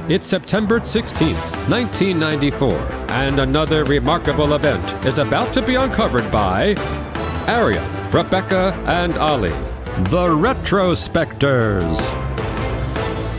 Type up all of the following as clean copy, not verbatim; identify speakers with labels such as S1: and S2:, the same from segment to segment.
S1: It's September 16th, 1994, and another remarkable event is about to be uncovered by Arion, Rebecca, and Olly, the Retrospectors.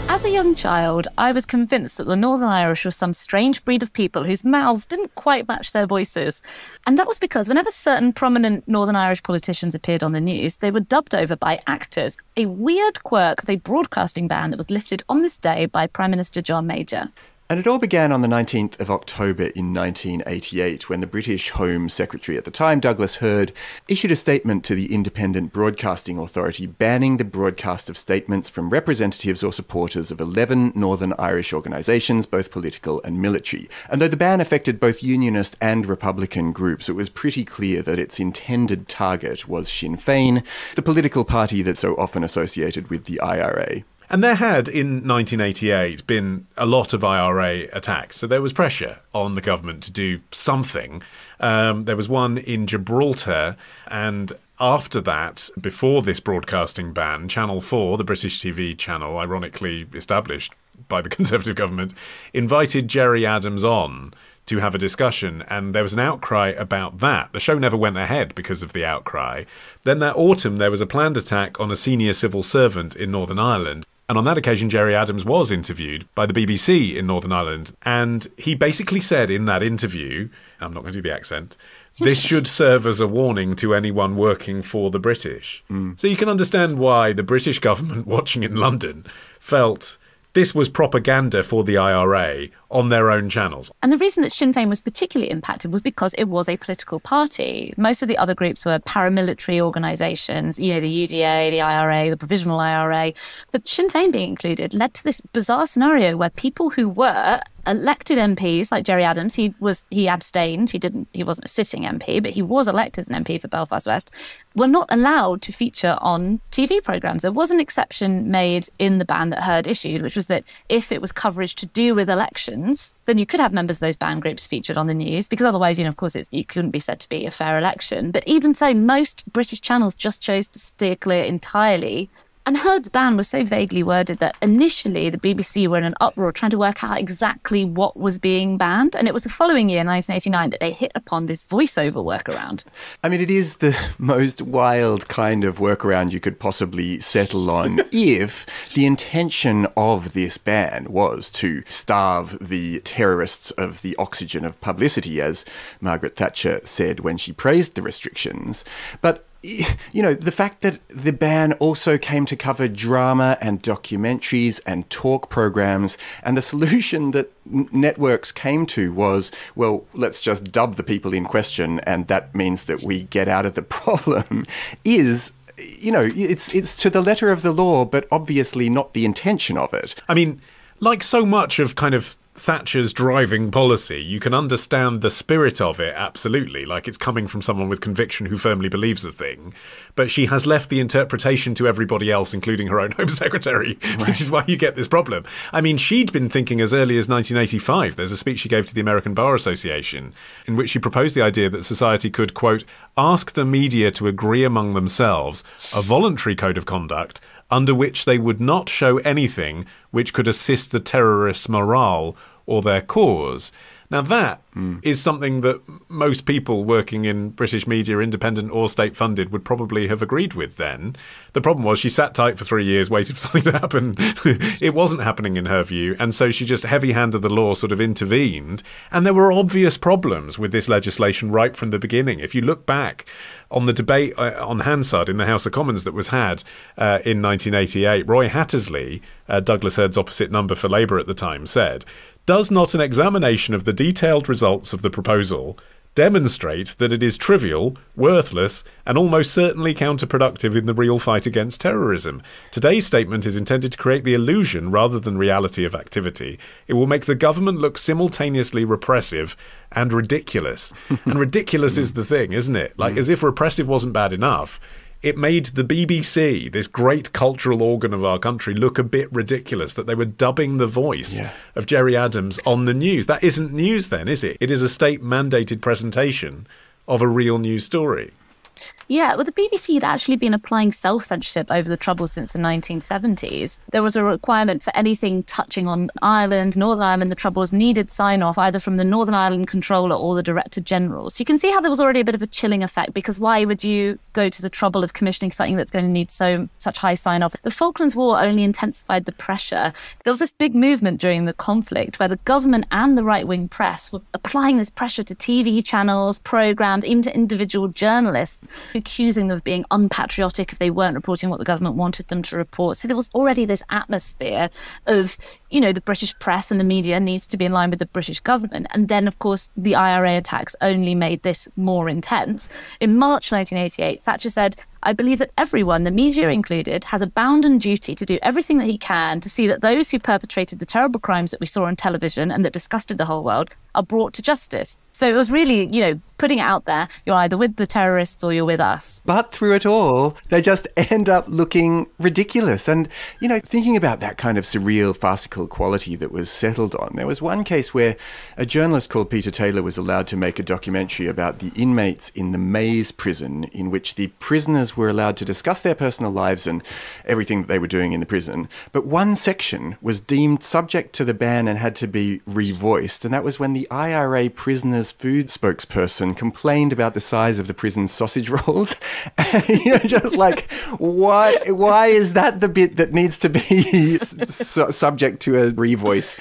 S2: As a young child, I was convinced that the Northern Irish were some strange breed of people whose mouths didn't quite match their voices. And that was because whenever certain prominent Northern Irish politicians appeared on the news, they were dubbed over by actors, a weird quirk of a broadcasting ban that was lifted on this day by Prime Minister John Major.
S3: And it all began on the 19th of October in 1988 when the British Home Secretary at the time, Douglas Hurd, issued a statement to the Independent Broadcasting Authority banning the broadcast of statements from representatives or supporters of 11 Northern Irish organisations, both political and military. And though the ban affected both Unionist and Republican groups, it was pretty clear that its intended target was Sinn Fein, the political party that's so often associated with the IRA.
S4: And there had, in 1988, been a lot of IRA attacks, so there was pressure on the government to do something. There was one in Gibraltar, and after that, before this broadcasting ban, Channel 4, the British TV channel, ironically established by the Conservative government, invited Gerry Adams on to have a discussion, and there was an outcry about that. The show never went ahead because of the outcry. Then that autumn, there was a planned attack on a senior civil servant in Northern Ireland. And on that occasion, Gerry Adams was interviewed by the BBC in Northern Ireland. And he basically said in that interview, I'm not going to do the accent, this should serve as a warning to anyone working for the British. So you can understand why the British government watching in London felt this was propaganda for the IRA on their own channels.
S2: And the reason that Sinn Fein was particularly impacted was because it was a political party. Most of the other groups were paramilitary organisations, the UDA, the IRA, the Provisional IRA. But Sinn Fein being included led to this bizarre scenario where people who were elected MPs, like Gerry Adams, he abstained, he wasn't a sitting MP, but he was elected as an MP for Belfast West, were not allowed to feature on TV programmes. There was an exception made in the ban that Hurd issued, which was that if it was coverage to do with elections, then you could have members of those banned groups featured on the news, because otherwise, of course, you couldn't be said to be a fair election. But even so, most British channels just chose to steer clear entirely. And Hurd's ban was so vaguely worded that initially the BBC were in an uproar trying to work out exactly what was being banned. And it was the following year, 1989, that they hit upon this voiceover workaround.
S3: I mean, it is the most wild kind of workaround you could possibly settle on if the intention of this ban was to starve the terrorists of the oxygen of publicity, as Margaret Thatcher said when she praised the restrictions. But the fact that the ban also came to cover drama and documentaries and talk programs, and the solution that networks came to was, well, let's just dub the people in question, and that means that we get out of the problem, is, it's to the letter of the law, but obviously not the intention of it.
S4: I mean, like so much of kind of Thatcher's driving policy, you can understand the spirit of it, absolutely. Like, it's coming from someone with conviction who firmly believes a thing. But she has left the interpretation to everybody else, including her own Home Secretary, right, which is why you get this problem. I mean, she'd been thinking as early as 1985. There's a speech she gave to the American Bar Association in which she proposed the idea that society could, quote, ask the media to agree among themselves a voluntary code of conduct under which they would not show anything which could assist the terrorists' morale or their cause. Now, that is something that most people working in British media, independent or state-funded, would probably have agreed with then. The problem was she sat tight for 3 years, waited for something to happen. It wasn't happening in her view, and so she just heavy-handed the law, sort of intervened. And there were obvious problems with this legislation right from the beginning. If you look back on the debate on Hansard in the House of Commons that was had in 1988, Roy Hattersley, Douglas Hurd's opposite number for Labour at the time, said, does not an examination of the detailed results of the proposal demonstrate that it is trivial, worthless, and almost certainly counterproductive in the real fight against terrorism? Today's statement is intended to create the illusion rather than reality of activity. It will make the government look simultaneously repressive and ridiculous. And ridiculous is the thing, isn't it? Like, as if repressive wasn't bad enough, it made the BBC, this great cultural organ of our country, look a bit ridiculous, that they were dubbing the voice of Gerry Adams on the news. That isn't news then, is it? It is a state-mandated presentation of a real news story.
S2: Yeah, well, the BBC had actually been applying self-censorship over the Troubles since the 1970s. There was a requirement for anything touching on Ireland, Northern Ireland, the Troubles needed sign-off either from the Northern Ireland Controller or the Director General. So you can see how there was already a bit of a chilling effect, because why would you go to the trouble of commissioning something that's going to need such high sign-off? The Falklands War only intensified the pressure. There was this big movement during the conflict where the government and the right-wing press were applying this pressure to TV channels, programmes, even to individual journalists, accusing them of being unpatriotic if they weren't reporting what the government wanted them to report. So there was already this atmosphere of, the British press and the media needs to be in line with the British government. And then, of course, the IRA attacks only made this more intense. In March 1988, Thatcher said, "I believe that everyone, the media included, has a bounden duty to do everything that he can to see that those who perpetrated the terrible crimes that we saw on television and that disgusted the whole world are brought to justice." So it was really, putting it out there, you're either with the terrorists or you're with us.
S3: But through it all, they just end up looking ridiculous. And, thinking about that kind of surreal, farcical quality that was settled on, there was one case where a journalist called Peter Taylor was allowed to make a documentary about the inmates in the Maze prison, in which the prisoners were allowed to discuss their personal lives and everything that they were doing in the prison. But one section was deemed subject to the ban and had to be revoiced, and that was when the IRA prisoners' food spokesperson complained about the size of the prison's sausage rolls. Just like, why is that the bit that needs to be subject to a revoice?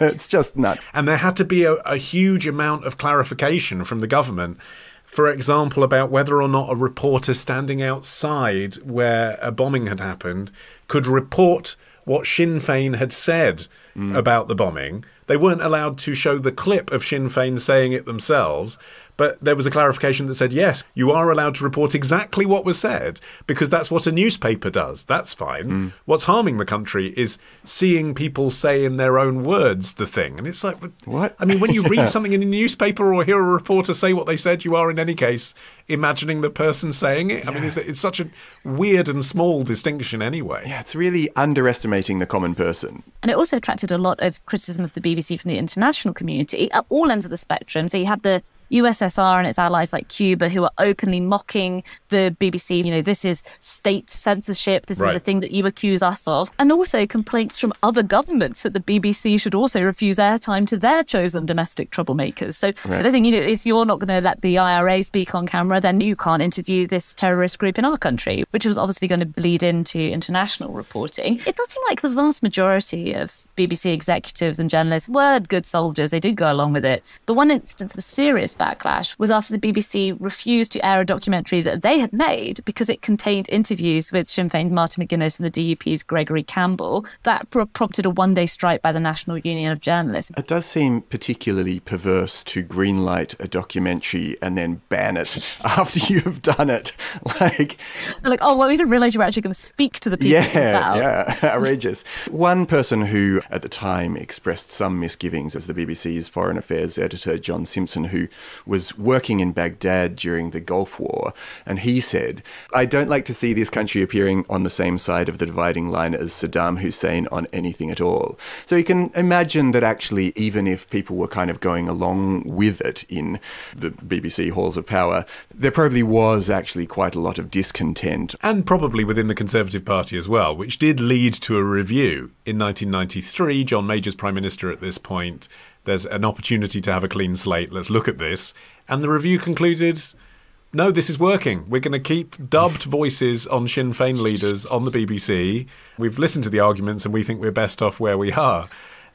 S3: It's just nuts.
S4: And there had to be a huge amount of clarification from the government. For example, about whether or not a reporter standing outside where a bombing had happened could report what Sinn Fein had said about the bombing. They weren't allowed to show the clip of Sinn Fein saying it themselves, but there was a clarification that said, yes, you are allowed to report exactly what was said, because that's what a newspaper does. That's fine. What's harming the country is seeing people say in their own words the thing. And it's like,
S3: what?
S4: I mean, when you read something in a newspaper or hear a reporter say what they said, you are in any case imagining the person saying it. I mean, it's such a weird and small distinction anyway.
S3: Yeah, it's really underestimating the common person.
S2: And it also attracted a lot of criticism of the BBC from the international community at all ends of the spectrum. So you had the USSR and its allies like Cuba who are openly mocking the BBC. This is state censorship. This is the thing that you accuse us of. And also complaints from other governments that the BBC should also refuse airtime to their chosen domestic troublemakers. So they're saying, if you're not going to let the IRA speak on camera, then you can't interview this terrorist group in our country, which was obviously going to bleed into international reporting. It does seem like the vast majority of BBC executives and journalists were good soldiers. They did go along with it. The one instance of a serious backlash was after the BBC refused to air a documentary that they had made because it contained interviews with Sinn Féin's Martin McGuinness and the DUP's Gregory Campbell. That prompted a one-day strike by the National Union of Journalists.
S3: It does seem particularly perverse to greenlight a documentary and then ban it after you've done it.
S2: They're like, oh, well, we didn't realise you were actually going to speak to the people.
S3: Yeah, outrageous. One person who at the time expressed some misgivings was the BBC's Foreign Affairs editor, John Simpson, who was working in Baghdad during the Gulf War, and he said, "I don't like to see this country appearing on the same side of the dividing line as Saddam Hussein on anything at all." So you can imagine that actually, even if people were kind of going along with it in the BBC halls of power, there probably was actually quite a lot of discontent.
S4: And probably within the Conservative Party as well, which did lead to a review. In 1993, John Major's Prime Minister at this point, there's an opportunity to have a clean slate. Let's look at this. And the review concluded, no, this is working. We're going to keep dubbed voices on Sinn Féin leaders on the BBC. We've listened to the arguments and we think we're best off where we are.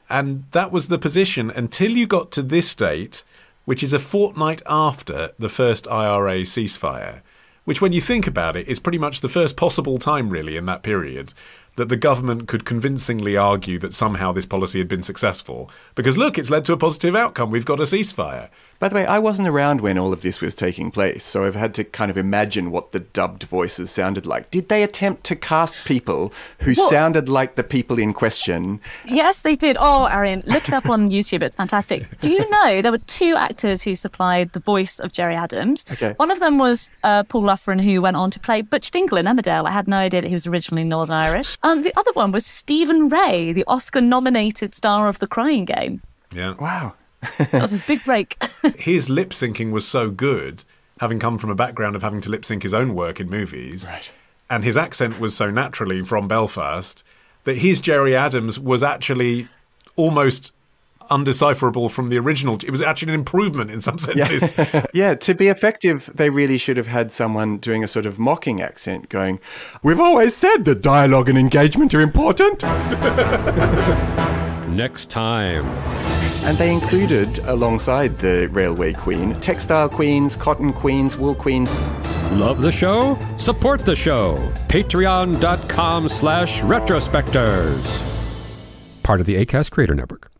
S4: And that was the position until you got to this date, which is a fortnight after the first IRA ceasefire, which when you think about it is pretty much the first possible time really in that period that the government could convincingly argue that somehow this policy had been successful. Because look, it's led to a positive outcome. We've got a ceasefire.
S3: By the way, I wasn't around when all of this was taking place, so I've had to kind of imagine what the dubbed voices sounded like. Did they attempt to cast people who sounded like the people in question?
S2: Yes, they did. Oh, Arion, look it up on YouTube. It's fantastic. Do you know there were two actors who supplied the voice of Gerry Adams?
S3: Okay.
S2: One of them was Paul Loughran, who went on to play Butch Dingle in Emmerdale. I had no idea that he was originally Northern Irish. The other one was Stephen Ray, the Oscar-nominated star of The Crying Game.
S4: Yeah.
S3: Wow.
S2: That was his big break.
S4: His lip syncing was so good, having come from a background of having to lip sync his own work in movies.
S3: Right.
S4: And his accent was so naturally from Belfast that his Gerry Adams was actually almost undecipherable from the original. It was actually an improvement in some senses.
S3: Yeah, to be effective, they really should have had someone doing a sort of mocking accent going, "We've always said that dialogue and engagement are important."
S1: Next time.
S3: And they included, alongside the Railway Queen, textile queens, cotton queens, wool queens.
S1: Love the show? Support the show. Patreon.com/retrospectors. Part of the Acast Creator Network.